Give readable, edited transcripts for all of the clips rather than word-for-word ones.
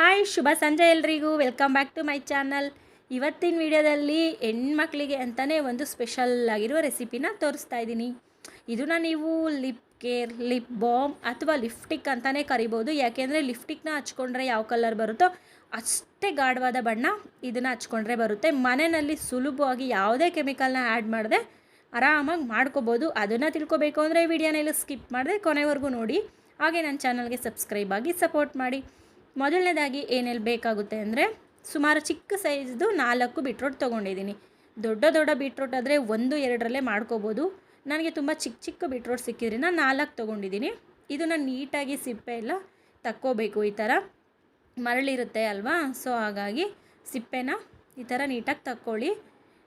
Hi ಶುಭ ಸಂಜೆ ಎಲ್ರಿಗೂ welcome back to my channel. ಇವತ್ತಿನ ವಿಡಿಯೋದಲ್ಲಿ ಹೆಣ್ಮಕ್ಳಿಗೆ ಅಂತಲೇ ಒಂದು ಸ್ಪೆಷಲ್ ಆಗಿರುವ ರೆಸಿಪಿನ ತೋರಿಸ್ತಾ ಇದ್ದೀನಿ. ಇದನ್ನು ನೀವು ಲಿಪ್ ಕೇರ್, ಲಿಪ್ ಬಾಮ್ ಅಥವಾ ಲಿಪ್ಸ್ಟಿಕ್ ಅಂತಲೇ ಕರಿಬೋದು. ಯಾಕೆಂದರೆ ಲಿಪ್ಸ್ಟಿಕ್ನ ಹಚ್ಕೊಂಡ್ರೆ ಯಾವ ಕಲರ್ ಬರುತ್ತೋ ಅಷ್ಟೇ ಗಾಢವಾದ ಬಣ್ಣ ಇದನ್ನು ಹಚ್ಕೊಂಡ್ರೆ ಬರುತ್ತೆ. ಮನೆಯಲ್ಲಿ ಸುಲಭವಾಗಿ ಯಾವುದೇ ಕೆಮಿಕಲ್ನ ಆ್ಯಡ್ ಮಾಡದೆ ಆರಾಮಾಗಿ ಮಾಡ್ಕೋಬೋದು. ಅದನ್ನು ತಿಳ್ಕೊಬೇಕು ಅಂದರೆ ವಿಡಿಯೋನೆಲ್ಲ ಸ್ಕಿಪ್ ಮಾಡದೆ ಕೊನೆವರೆಗೂ ನೋಡಿ. ಹಾಗೆ ನನ್ನ ಚಾನಲ್ಗೆ ಸಬ್ಸ್ಕ್ರೈಬ್ ಆಗಿ ಸಪೋರ್ಟ್ ಮಾಡಿ. ಮೊದಲನೇದಾಗಿ ಏನೆಲ್ಲ ಬೇಕಾಗುತ್ತೆ ಅಂದರೆ ಸುಮಾರು ಚಿಕ್ಕ ಸೈಜ್ದು 4 ಬೀಟ್ರೋಟ್ ತೊಗೊಂಡಿದ್ದೀನಿ. ದೊಡ್ಡ ಬೀಟ್ರೋಟ್ ಆದರೆ 1-2ರಲ್ಲೇ ಮಾಡ್ಕೋಬೋದು. ನನಗೆ ತುಂಬ ಚಿಕ್ಕ ಬೀಟ್ರೋಟ್ ಸಿಕ್ಕಿದ್ರೆ ನಾನು 4 ತೊಗೊಂಡಿದ್ದೀನಿ. ಇದನ್ನು ನೀಟಾಗಿ ಸಿಪ್ಪೆ ಎಲ್ಲ ತಕ್ಕೋಬೇಕು. ಈ ಥರ ಮರಳಿರುತ್ತೆ ಅಲ್ವಾ, ಸೊ ಹಾಗಾಗಿ ಸಿಪ್ಪೆನ ಈ ಥರ ನೀಟಾಗಿ ತಕ್ಕೊಳ್ಳಿ.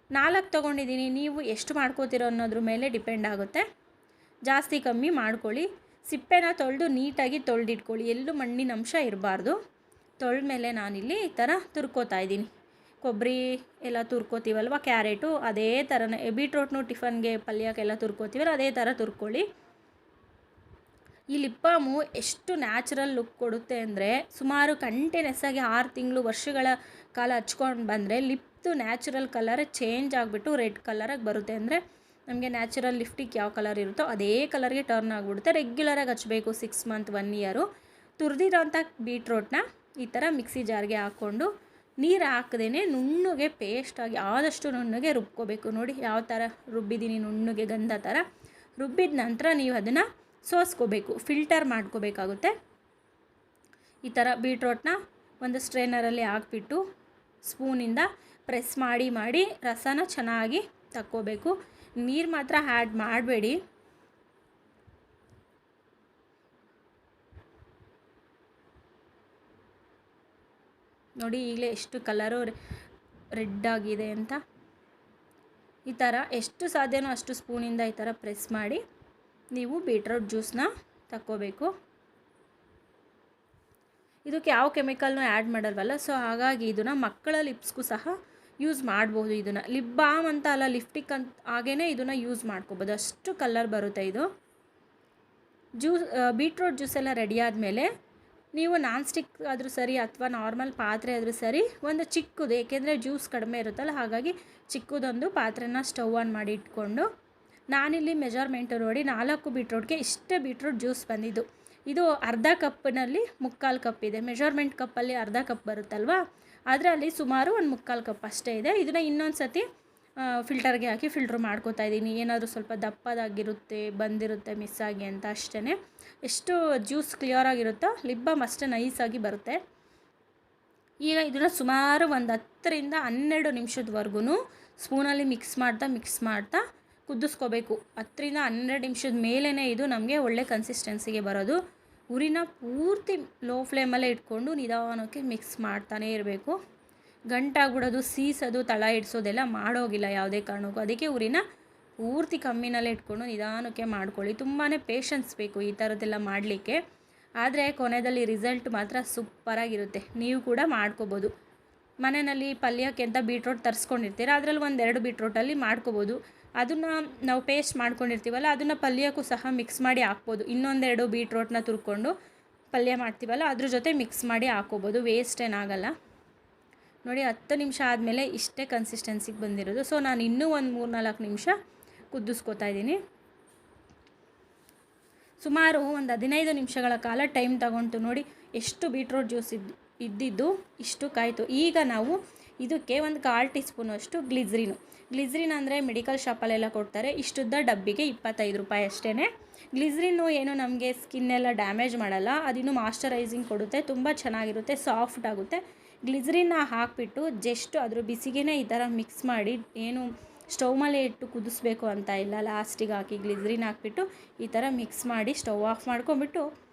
4 ತೊಗೊಂಡಿದ್ದೀನಿ. ನೀವು ಎಷ್ಟು ಮಾಡ್ಕೋತೀರೋ ಅನ್ನೋದ್ರ ಮೇಲೆ ಡಿಪೆಂಡ್ ಆಗುತ್ತೆ. ಜಾಸ್ತಿ ಕಮ್ಮಿ ಮಾಡ್ಕೊಳ್ಳಿ. ಸಿಪ್ಪೆನ ತೊಳೆದು ನೀಟಾಗಿ ತೊಳೆದಿಟ್ಕೊಳ್ಳಿ. ಎಲ್ಲೂ ಮಣ್ಣಿನ ಅಂಶ ಇರಬಾರ್ದು. ತೊಳೆದ ಮೇಲೆ ನಾನಿಲ್ಲಿ ಈ ಥರ ತುರ್ಕೋತಾ ಇದ್ದೀನಿ. ಕೊಬ್ಬರಿ ಎಲ್ಲ ತುರ್ಕೋತೀವಲ್ವ, ಕ್ಯಾರೆಟು ಅದೇ ಥರನೇ, ಬೀಟ್ರೋಟ್ನು ಟಿಫನ್ಗೆ ಪಲ್ಯಕ್ಕೆಲ್ಲ ತುರ್ಕೋತೀವಲ್ಲ ಅದೇ ಥರ ತುರ್ಕೊಳ್ಳಿ. ಈ ಲಿಪ್ ಬಾಮು ಎಷ್ಟು ನ್ಯಾಚುರಲ್ ಲುಕ್ ಕೊಡುತ್ತೆ ಅಂದರೆ ಸುಮಾರು ಕಂಟಿನ್ಯೂಸ್ ಆಗಿ 6 ತಿಂಗಳು ವರ್ಷಗಳ ಕಾಲ ಹಚ್ಕೊಂಡು ಬಂದರೆ ಲಿಪ್ದು ನ್ಯಾಚುರಲ್ ಕಲರೇ ಚೇಂಜ್ ಆಗಿಬಿಟ್ಟು ರೆಡ್ ಕಲರಾಗಿ ಬರುತ್ತೆ. ಅಂದರೆ ನಮಗೆ ನ್ಯಾಚುರಲ್ ಲಿಪ್ಸ್ಟಿಕ್ ಯಾವ ಕಲರ್ ಇರುತ್ತೋ ಅದೇ ಕಲರ್ಗೆ ಟರ್ನ್ ಆಗಿಬಿಡುತ್ತೆ. ರೆಗ್ಯುಲರಾಗಿ ಹಚ್ಚಬೇಕು 6 ಮಂತ್ 1 ಇಯರು. ತುರಿದಿರೋಂಥ ಬೀಟ್ರೋಟ್ನ ಈ ಥರ ಮಿಕ್ಸಿ ಜಾರ್ಗೆ ಹಾಕ್ಕೊಂಡು ನೀರು ಹಾಕದೇ ನುಣ್ಣಗೆ ಪೇಸ್ಟಾಗಿ ಆದಷ್ಟು ನುಣ್ಣಗೆ ರುಬ್ಕೋಬೇಕು. ನೋಡಿ ಯಾವ ಥರ ರುಬ್ಬಿದ್ದೀನಿ, ನುಣ್ಣಗೆ ಗಂಧ ಥರ ರುಬ್ಬಿದ ನಂತರ ನೀವು ಅದನ್ನು ಸೋಸ್ಕೋಬೇಕು, ಫಿಲ್ಟರ್ ಮಾಡ್ಕೋಬೇಕಾಗುತ್ತೆ. ಈ ಥರ ಬೀಟ್ರೋಟ್ನ ಒಂದು ಸ್ಟ್ರೈನರಲ್ಲಿ ಹಾಕ್ಬಿಟ್ಟು ಸ್ಪೂನಿಂದ ಪ್ರೆಸ್ ಮಾಡಿ ರಸನ ಚೆನ್ನಾಗಿ ತಕ್ಕೋಬೇಕು. ನೀರು ಮಾತ್ರ ಆ್ಯಡ್ ಮಾಡಬೇಡಿ. ನೋಡಿ ಈಗಲೇ ಎಷ್ಟು ಕಲರು ರೆಡ್ ಆಗಿದೆ ಅಂತ. ಈ ಥರ ಎಷ್ಟು ಸಾಧ್ಯನೋ ಅಷ್ಟು ಸ್ಪೂನಿಂದ ಈ ಥರ ಪ್ರೆಸ್ ಮಾಡಿ ನೀವು ಬೀಟ್ರೋಟ್ ಜ್ಯೂಸನ್ನ ತಕ್ಕೋಬೇಕು. ಇದಕ್ಕೆ ಯಾವ ಕೆಮಿಕಲ್ನೂ ಆ್ಯಡ್ ಮಾಡಲ್ವಲ್ಲ, ಸೊ ಹಾಗಾಗಿ ಇದನ್ನು ಮಕ್ಕಳ ಲಿಪ್ಸ್ಗೂ ಸಹ ಯೂಸ್ ಮಾಡ್ಬೋದು. ಇದನ್ನು ಲಿಪ್ ಬಾಮ್ ಅಂತ ಅಲ್ಲ, ಲಿಪ್ಸ್ಟಿಕ್ ಅಂತ ಹಾಗೇ ಇದನ್ನು ಯೂಸ್ ಮಾಡ್ಕೋಬೋದು. ಅಷ್ಟು ಕಲರ್ ಬರುತ್ತೆ ಇದು. ಬೀಟ್ರೋಟ್ ಜ್ಯೂಸ್ ಎಲ್ಲ ರೆಡಿ ಆದಮೇಲೆ ನೀವು ನಾನ್ ಸ್ಟಿಕ್ ಆದರೂ ಸರಿ ಅಥವಾ ನಾರ್ಮಲ್ ಪಾತ್ರೆ ಆದರೂ ಸರಿ, ಒಂದು ಚಿಕ್ಕದು, ಏಕೆಂದರೆ ಜ್ಯೂಸ್ ಕಡಿಮೆ ಇರುತ್ತಲ್ಲ ಹಾಗಾಗಿ ಚಿಕ್ಕದೊಂದು ಪಾತ್ರೆನ ಸ್ಟವ್ ಆನ್ ಮಾಡಿ ಇಟ್ಕೊಂಡು, ನಾನಿಲ್ಲಿ ಮೆಜರ್ಮೆಂಟು ನೋಡಿ 4 ಬೀಟ್ರೋಟ್ಗೆ ಇಷ್ಟೇ ಬೀಟ್ರೋಟ್ ಜ್ಯೂಸ್ ಬಂದಿದ್ದು. ಇದು ಅರ್ಧ ಕಪ್ಪಿನಲ್ಲಿ 3/4 ಕಪ್ ಇದೆ. ಮೆಜರ್ಮೆಂಟ್ ಕಪ್ಪಲ್ಲಿ ಅರ್ಧ ಕಪ್ ಬರುತ್ತಲ್ವ, ಅದರಲ್ಲಿ ಸುಮಾರು 1/3 ಕಪ್ ಅಷ್ಟೇ ಇದೆ. ಇದನ್ನು ಇನ್ನೊಂದು ಸತಿ ಫಿಲ್ಟರ್ಗೆ ಹಾಕಿ ಫಿಲ್ಟ್ರ್ ಮಾಡ್ಕೋತಾ ಇದ್ದೀನಿ. ಏನಾದರೂ ಸ್ವಲ್ಪ ದಪ್ಪದಾಗಿರುತ್ತೆ, ಬಂದಿರುತ್ತೆ ಮಿಸ್ ಆಗಿ ಅಂತ ಅಷ್ಟೇ. ಎಷ್ಟು ಜ್ಯೂಸ್ ಕ್ಲಿಯರಾಗಿರುತ್ತೋ ಲಿಪ್ ಬಾಮ್ ಅಷ್ಟೇ ನೈಸಾಗಿ ಬರುತ್ತೆ. ಈಗ ಇದನ್ನು ಸುಮಾರು ಒಂದು 10ರಿಂದ 12 ನಿಮಿಷದವರೆಗೂ ಸ್ಪೂನಲ್ಲಿ ಮಿಕ್ಸ್ ಮಾಡ್ತಾ ಕುದಿಸ್ಕೋಬೇಕು. 10ರಿಂದ 12 ನಿಮಿಷದ ಮೇಲೇ ಇದು ನಮಗೆ ಒಳ್ಳೆ ಕನ್ಸಿಸ್ಟೆನ್ಸಿಗೆ ಬರೋದು. ಉರಿನ ಪೂರ್ತಿ ಲೋ ಫ್ಲೇಮಲ್ಲೇ ಇಟ್ಕೊಂಡು ನಿಧಾನಕ್ಕೆ ಮಿಕ್ಸ್ ಮಾಡ್ತಾನೇ ಇರಬೇಕು. ಗಂಟಾಗ್ಬಿಡೋದು, ಸೀಸೋದು, ತಳ ಇಡಿಸೋದೆಲ್ಲ ಮಾಡೋಗಿಲ್ಲ ಯಾವುದೇ ಕಾರಣಕ್ಕೂ. ಅದಕ್ಕೆ ಉರಿನ ಪೂರ್ತಿ ಕಮ್ಮಿನಲ್ಲೇ ಇಟ್ಕೊಂಡು ನಿಧಾನಕ್ಕೆ ಮಾಡ್ಕೊಳ್ಳಿ. ತುಂಬಾ ಪೇಷನ್ಸ್ ಬೇಕು ಈ ಥರದ್ದೆಲ್ಲ ಮಾಡಲಿಕ್ಕೆ. ಆದರೆ ಕೊನೆಯಲ್ಲಿ ರಿಸಲ್ಟ್ ಮಾತ್ರ ಸೂಪರಾಗಿರುತ್ತೆ. ನೀವು ಕೂಡ ಮಾಡ್ಕೋಬೋದು. ಮನೆಯಲ್ಲಿ ಪಲ್ಯಕ್ಕೆ ಅಂತ ಬೀಟ್ರೋಟ್ ತರಿಸ್ಕೊಂಡಿರ್ತೀರ, ಅದರಲ್ಲಿ 1-2 ಬೀಟ್ರೋಟಲ್ಲಿ ಮಾಡ್ಕೋಬೋದು. ಅದನ್ನು ನಾವು ಪೇಸ್ಟ್ ಮಾಡ್ಕೊಂಡಿರ್ತೀವಲ್ಲ ಅದನ್ನು ಪಲ್ಯಕ್ಕೂ ಸಹ ಮಿಕ್ಸ್ ಮಾಡಿ ಹಾಕ್ಬೋದು. 1-2 ಬೀಟ್ರೋಟ್ನ ತುರ್ಕೊಂಡು ಪಲ್ಯ ಮಾಡ್ತೀವಲ್ಲ ಅದ್ರ ಜೊತೆ ಮಿಕ್ಸ್ ಮಾಡಿ ಹಾಕ್ಕೋಬೋದು, ವೇಸ್ಟ್ ಏನಾಗಲ್ಲ. ನೋಡಿ 10 ನಿಮಿಷ ಆದಮೇಲೆ ಇಷ್ಟೇ ಕನ್ಸಿಸ್ಟೆನ್ಸಿಗೆ ಬಂದಿರೋದು. ಸೊ ನಾನು ಇನ್ನೂ ಒಂದು 3-4 ನಿಮಿಷ ಕುದಿಸ್ಕೋತಾ ಇದ್ದೀನಿ. ಸುಮಾರು ಒಂದು 15 ನಿಮಿಷಗಳ ಕಾಲ ಟೈಮ್ ತಗೊಂತು. ನೋಡಿ ಎಷ್ಟು ಬೀಟ್ರೋಟ್ ಜ್ಯೂಸ್ ಇದ್ದಿದ್ದು ಇಷ್ಟು ಕಾಯಿತು. ಈಗ ನಾವು ಇದಕ್ಕೆ ಒಂದು 1/4 ಟೀ ಸ್ಪೂನಷ್ಟು ಗ್ಲಿಸ್ರಿನ್ ಅಂದರೆ ಮೆಡಿಕಲ್ ಶಾಪಲ್ಲೆಲ್ಲ ಕೊಡ್ತಾರೆ. ಇಷ್ಟುದ್ದ ಡಬ್ಬಿಗೆ 25 ರೂಪಾಯಿ ಅಷ್ಟೇ. ಗ್ಲಿಸ್ರಿನ್ನು ಏನು ನಮಗೆ ಸ್ಕಿನ್ನೆಲ್ಲ ಡ್ಯಾಮೇಜ್ ಮಾಡಲ್ಲ, ಅದಿನ್ನೂ ಮಾಯ್ಶ್ಚರೈಸಿಂಗ್ ಕೊಡುತ್ತೆ, ತುಂಬ ಚೆನ್ನಾಗಿರುತ್ತೆ, ಸಾಫ್ಟ್ ಆಗುತ್ತೆ. ಗ್ಲಿಸ್ರಿನ್ನ ಹಾಕಿಬಿಟ್ಟು ಜಸ್ಟ್ ಅದ್ರ ಬಿಸಿಗೆ ಈ ಥರ ಮಿಕ್ಸ್ ಮಾಡಿ, ಏನು ಸ್ಟವ್ ಮೇಲೆ ಇಟ್ಟು ಕುದಿಸ್ಬೇಕು ಅಂತ ಇಲ್ಲ, ಲಾಸ್ಟಿಗೆ ಹಾಕಿ ಗ್ಲಿಸ್ರಿನ್ ಹಾಕ್ಬಿಟ್ಟು ಈ ಥರ ಮಿಕ್ಸ್ ಮಾಡಿ ಸ್ಟವ್ ಆಫ್ ಮಾಡ್ಕೊಂಬಿಟ್ಟು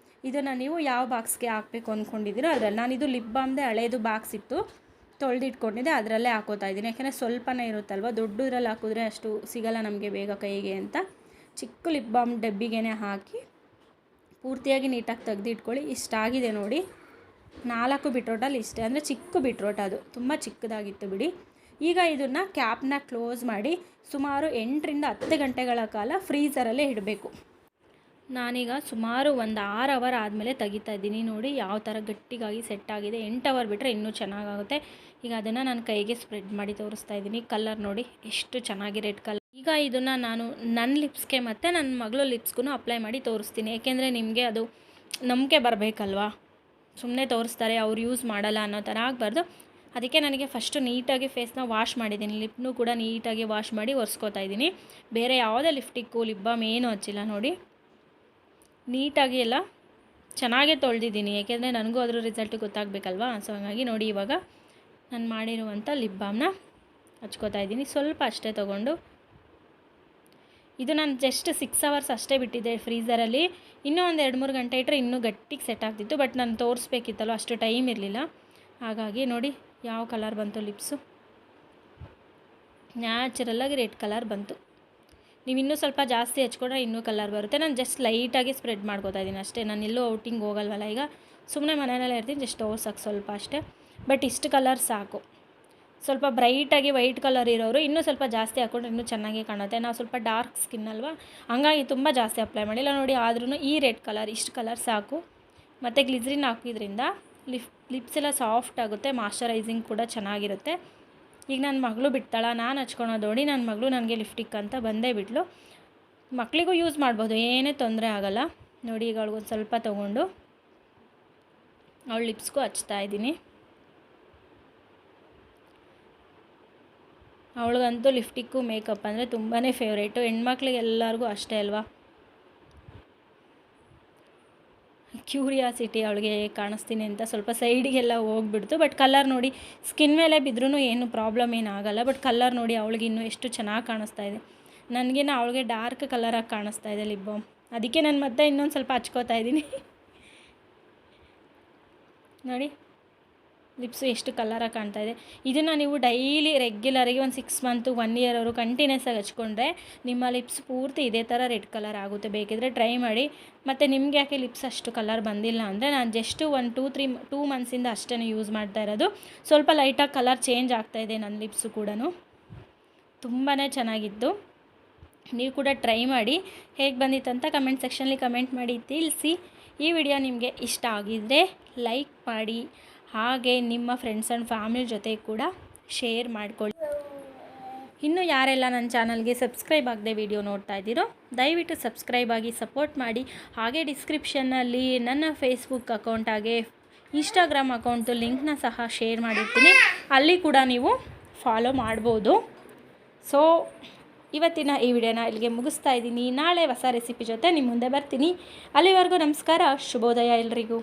ಇದನ್ನು ನೀವು ಯಾವ ಬಾಕ್ಸ್ಗೆ ಹಾಕಬೇಕು ಅಂದ್ಕೊಂಡಿದ್ದೀರೋ ಅದರಲ್ಲಿ, ನಾನಿದು ಲಿಪ್ ಬಾಮ್ದೇ ಹಳೇದು ಬಾಕ್ಸ್ ಇತ್ತು ತೊಳೆದಿಟ್ಕೊಂಡಿದ್ದೆ, ಅದರಲ್ಲೇ ಹಾಕೋತಾ ಇದ್ದೀನಿ. ಯಾಕೆಂದರೆ ಸ್ವಲ್ಪನೇ ಇರುತ್ತಲ್ವ, ದೊಡ್ಡದ್ರಲ್ಲಿ ಹಾಕಿದ್ರೆ ಅಷ್ಟು ಸಿಗಲ್ಲ ನಮಗೆ ಬೇಗ ಕೈಗೆ ಅಂತ ಚಿಕ್ಕ ಲಿಪ್ ಬಾಮ್ ಡಬ್ಬಿಗೆ ಹಾಕಿ ಪೂರ್ತಿಯಾಗಿ ನೀಟಾಗಿ ತೆಗೆದಿಟ್ಕೊಳ್ಳಿ. ಇಷ್ಟಾಗಿದೆ ನೋಡಿ, 4 ಬೀಟ್ರೋಟಲ್ಲಿ ಇಷ್ಟೇ. ಅಂದರೆ ಚಿಕ್ಕ ಬೀಟ್ರೋಟ್, ಅದು ತುಂಬ ಚಿಕ್ಕದಾಗಿತ್ತು ಬಿಡಿ. ಈಗ ಇದನ್ನು ಕ್ಯಾಪ್ನ ಕ್ಲೋಸ್ ಮಾಡಿ ಸುಮಾರು 8ರಿಂದ 10 ಗಂಟೆಗಳ ಕಾಲ ಫ್ರೀಝರಲ್ಲೇ ಇಡಬೇಕು. ನಾನೀಗ ಸುಮಾರು ಒಂದು 6 ಅವರ್ ಆದಮೇಲೆ ತೆಗಿತಾ ಇದ್ದೀನಿ. ನೋಡಿ ಯಾವ ಥರ ಗಟ್ಟಿಗಾಗಿ ಸೆಟ್ ಆಗಿದೆ. 8 ಅವರ್ ಬಿಟ್ಟರೆ ಇನ್ನೂ ಚೆನ್ನಾಗಾಗುತ್ತೆ. ಈಗ ಅದನ್ನು ನಾನು ಕೈಗೆ ಸ್ಪ್ರೆಡ್ ಮಾಡಿ ತೋರಿಸ್ತಾ ಇದ್ದೀನಿ. ಕಲರ್ ನೋಡಿ ಎಷ್ಟು ಚೆನ್ನಾಗಿ ರೆಡ್ ಕಲರ್. ಈಗ ಇದನ್ನು ನಾನು ನನ್ನ ಲಿಪ್ಸ್ಗೆ ಮತ್ತು ನನ್ನ ಮಗಳು ಲಿಪ್ಸ್ಗೂ ಅಪ್ಲೈ ಮಾಡಿ ತೋರಿಸ್ತೀನಿ. ಏಕೆಂದರೆ ನಿಮಗೆ ಅದು ನಂಬಿಕೆ ಬರಬೇಕಲ್ವಾ, ಸುಮ್ಮನೆ ತೋರಿಸ್ತಾರೆ ಅವ್ರು ಯೂಸ್ ಮಾಡಲ್ಲ ಅನ್ನೋ ಥರ ಆಗಬಾರ್ದು. ಅದಕ್ಕೆ ನನಗೆ ಫಸ್ಟು ನೀಟಾಗಿ ಫೇಸ್ನ ವಾಶ್ ಮಾಡಿದ್ದೀನಿ. ಲಿಪ್ನೂ ಕೂಡ ನೀಟಾಗಿ ವಾಶ್ ಮಾಡಿ ಒರೆಸ್ಕೊತಾ ಇದ್ದೀನಿ. ಬೇರೆ ಯಾವುದೇ ಲಿಪ್ಸ್ಟಿಕ್ಕು ಲಿಪ್ ಬಾಮ್ ಏನೂ ಹಚ್ಚಿಲ್ಲ. ನೋಡಿ ನೀಟಾಗಿ ಎಲ್ಲ ಚೆನ್ನಾಗೇ ತೊಳೆದಿದ್ದೀನಿ, ಏಕೆಂದರೆ ನನಗೂ ಅದರ ರಿಸಲ್ಟ್ ಗೊತ್ತಾಗಬೇಕಲ್ವಾ. ಸೊ ಹಾಗಾಗಿ ನೋಡಿ ಇವಾಗ ನಾನು ಮಾಡಿರುವಂಥ ಲಿಪ್ ಬಾಮ್ನ ಹಚ್ಕೋತಾ ಇದ್ದೀನಿ. ಸ್ವಲ್ಪ ಅಷ್ಟೇ ತೊಗೊಂಡು, ಇದು ನಾನು ಜಸ್ಟ್ 6 ಅವರ್ಸ್ ಅಷ್ಟೇ ಬಿಟ್ಟಿದ್ದೆ ಫ್ರೀಝರಲ್ಲಿ. ಇನ್ನೂ ಒಂದು 2-3 ಗಂಟೆ ಇಟ್ಟರೆ ಇನ್ನೂ ಗಟ್ಟಿಗೆ ಸೆಟ್ ಆಗ್ತಿತ್ತು. ಬಟ್ ನಾನು ತೋರಿಸ್ಬೇಕಿತ್ತಲ್ಲ, ಅಷ್ಟು ಟೈಮ್ ಇರಲಿಲ್ಲ. ಹಾಗಾಗಿ ನೋಡಿ ಯಾವ ಕಲರ್ ಬಂತು ಲಿಪ್ಸು, ನ್ಯಾಚುರಲ್ಲಾಗಿ ರೆಡ್ ಕಲರ್ ಬಂತು. ನೀವು ಇನ್ನೂ ಸ್ವಲ್ಪ ಜಾಸ್ತಿ ಹಚ್ಕೊಂಡ್ರೆ ಇನ್ನೂ ಕಲರ್ ಬರುತ್ತೆ. ನಾನು ಜಸ್ಟ್ ಲೈಟಾಗಿ ಸ್ಪ್ರೆಡ್ ಮಾಡ್ಕೋತಾ ಇದ್ದೀನಿ ಅಷ್ಟೇ. ನಾನು ಎಲ್ಲೂ ಔಟಿಂಗ್ ಹೋಗಲ್ವಲ್ಲ, ಈಗ ಸುಮ್ಮನೆ ಮನೆಯಲ್ಲೇ ಇರ್ತೀನಿ. ಜಸ್ಟ್ ತೋರ್ಸೋಕ್ಕೆ ಸ್ವಲ್ಪ ಅಷ್ಟೇ. ಬಟ್ ಇಷ್ಟು ಕಲರ್ ಸಾಕು. ಸ್ವಲ್ಪ ಬ್ರೈಟಾಗಿ ವೈಟ್ ಕಲರ್ ಇರೋರು ಇನ್ನೂ ಸ್ವಲ್ಪ ಜಾಸ್ತಿ ಹಾಕ್ಕೊಂಡ್ರೆ ಇನ್ನೂ ಚೆನ್ನಾಗಿ ಕಾಣುತ್ತೆ. ನಾವು ಸ್ವಲ್ಪ ಡಾರ್ಕ್ ಸ್ಕಿನ್ ಅಲ್ವಾ, ಹಂಗಾಗಿ ತುಂಬ ಜಾಸ್ತಿ ಅಪ್ಲೈ ಮಾಡಿಲ್ಲ. ನೋಡಿ ಆದ್ರೂ ಈ ರೆಡ್ ಕಲರ್ ಇಷ್ಟು ಕಲರ್ ಸಾಕು. ಮತ್ತು ಗ್ಲಿಸರಿನ್ ಹಾಕಿದ್ರಿಂದ ಲಿಪ್ಸ್ ಎಲ್ಲ ಸಾಫ್ಟ್ ಆಗುತ್ತೆ, ಮಾಯ್ಶ್ಚರೈಸಿಂಗ್ ಕೂಡ ಚೆನ್ನಾಗಿರುತ್ತೆ. ಈಗ ನನ್ನ ಮಗಳು ಬಿಡ್ತಾಳ, ನಾನು ಹಚ್ಕೊಳೋದು ನೋಡಿ ನನ್ನ ಮಗಳು ನನಗೆ ಲಿಪ್ಸ್ಟಿಕ್ ಅಂತ ಬಂದೇ ಬಿಟ್ಲು. ಮಕ್ಕಳಿಗೂ ಯೂಸ್ ಮಾಡ್ಬೋದು, ಏನೇ ತೊಂದರೆ ಆಗೋಲ್ಲ. ನೋಡಿ ಈಗ ಅವಳಿಗೊಂದು ಸ್ವಲ್ಪ ತೊಗೊಂಡು ಅವಳು ಲಿಪ್ಸ್ಗೂ ಹಚ್ತಾ ಇದ್ದೀನಿ. ಅವಳಿಗಂತೂ ಲಿಪ್ಸ್ಟಿಕ್ಕು ಮೇಕಪ್ ಅಂದರೆ ತುಂಬಾ ಫೇವ್ರೇಟು. ಹೆಣ್ಮಕ್ಳಿಗೆ ಎಲ್ಲರಿಗೂ ಅಷ್ಟೇ ಅಲ್ವಾ, ಕ್ಯೂರಿಯಾಸಿಟಿ ಅವಳಿಗೆ ಕಾಣಿಸ್ತೀನಿ ಅಂತ ಸ್ವಲ್ಪ ಸೈಡಿಗೆಲ್ಲ ಹೋಗ್ಬಿಡ್ತು. ಬಟ್ ಕಲರ್ ನೋಡಿ ಸ್ಕಿನ್ ಮೇಲೆ ಬಿದ್ದರೂ ಏನು ಪ್ರಾಬ್ಲಮ್ ಏನಾಗಲ್ಲ. ಬಟ್ ಕಲರ್ ನೋಡಿ ಅವಳಿಗೆ ಇನ್ನೂ ಎಷ್ಟು ಚೆನ್ನಾಗಿ ಕಾಣಿಸ್ತಾ ಇದೆ. ನನಗೇನು ಅವಳಿಗೆ ಡಾರ್ಕ್ ಕಲರಾಗಿ ಕಾಣಿಸ್ತಾ ಇದೆ ಲಿಪ್ ಬಾಮ್. ಅದಕ್ಕೆ ನಾನು ಮತ್ತೆ ಇನ್ನೊಂದು ಸ್ವಲ್ಪ ಹಚ್ಕೋತಾ ಇದ್ದೀನಿ. ನೋಡಿ ಲಿಪ್ಸು ಎಷ್ಟು ಕಲರಾಗಿ ಕಾಣ್ತಾ ಇದೆ. ಇದನ್ನು ನೀವು ಡೈಲಿ ರೆಗ್ಯುಲರಾಗಿ ಒಂದು 6 ಮಂತು 1 ಇಯರ್ ಅವರು ಕಂಟಿನ್ಯೂಸ್ ಆಗಿ ಹಚ್ಕೊಂಡ್ರೆ ನಿಮ್ಮ ಲಿಪ್ಸ್ ಪೂರ್ತಿ ಇದೇ ಥರ ರೆಡ್ ಕಲರ್ ಆಗುತ್ತೆ. ಬೇಕಿದ್ರೆ ಟ್ರೈ ಮಾಡಿ. ಮತ್ತು ನಿಮ್ಗೆ ಯಾಕೆ ಲಿಪ್ಸ್ ಅಷ್ಟು ಕಲರ್ ಬಂದಿಲ್ಲ ಅಂದರೆ ನಾನು ಜಸ್ಟ್ 2 ಮಂತ್ಸಿಂದ ಅಷ್ಟೇ ಯೂಸ್ ಮಾಡ್ತಾ ಇರೋದು. ಸ್ವಲ್ಪ ಲೈಟಾಗಿ ಕಲರ್ ಚೇಂಜ್ ಆಗ್ತಾಯಿದೆ ನನ್ನ ಲಿಪ್ಸು ಕೂಡ. ತುಂಬಾ ಚೆನ್ನಾಗಿತ್ತು. ನೀವು ಕೂಡ ಟ್ರೈ ಮಾಡಿ. ಹೇಗೆ ಬಂದಿತ್ತಂತ ಕಮೆಂಟ್ ಸೆಕ್ಷನಲ್ಲಿ ಕಮೆಂಟ್ ಮಾಡಿ ತಿಳಿಸಿ. ಈ ವಿಡಿಯೋ ನಿಮಗೆ ಇಷ್ಟ ಆಗಿದ್ದರೆ ಲೈಕ್ ಮಾಡಿ, ಹಾಗೆ ನಿಮ್ಮ ಫ್ರೆಂಡ್ಸ್ ಆ್ಯಂಡ್ ಫ್ಯಾಮಿಲಿ ಜೊತೆ ಕೂಡ ಶೇರ್ ಮಾಡ್ಕೊಳ್ಳಿ. ಇನ್ನೂ ಯಾರೆಲ್ಲ ನನ್ನ ಚಾನಲ್ಗೆ ಸಬ್ಸ್ಕ್ರೈಬ್ ಆಗದೆ ವಿಡಿಯೋ ನೋಡ್ತಾ ಇದ್ದೀರೋ ದಯವಿಟ್ಟು ಸಬ್ಸ್ಕ್ರೈಬ್ ಆಗಿ ಸಪೋರ್ಟ್ ಮಾಡಿ. ಹಾಗೆ ಡಿಸ್ಕ್ರಿಪ್ಷನ್ನಲ್ಲಿ ನನ್ನ ಫೇಸ್ಬುಕ್ ಅಕೌಂಟ್ ಹಾಗೆ ಇನ್ಸ್ಟಾಗ್ರಾಮ್ ಅಕೌಂಟು ಲಿಂಕ್ನ ಸಹ ಶೇರ್ ಮಾಡಿರ್ತೀನಿ, ಅಲ್ಲಿ ಕೂಡ ನೀವು ಫಾಲೋ ಮಾಡ್ಬೋದು. ಸೊ ಇವತ್ತಿನ ಈ ವಿಡಿಯೋನ ಇಲ್ಲಿಗೆ ಮುಗಿಸ್ತಾ ಇದ್ದೀನಿ. ನಾಳೆ ಹೊಸ ರೆಸಿಪಿ ಜೊತೆ ನಿಮ್ಮ ಮುಂದೆ ಬರ್ತೀನಿ. ಅಲ್ಲಿವರೆಗೂ ನಮಸ್ಕಾರ, ಶುಭೋದಯ ಎಲ್ರಿಗೂ.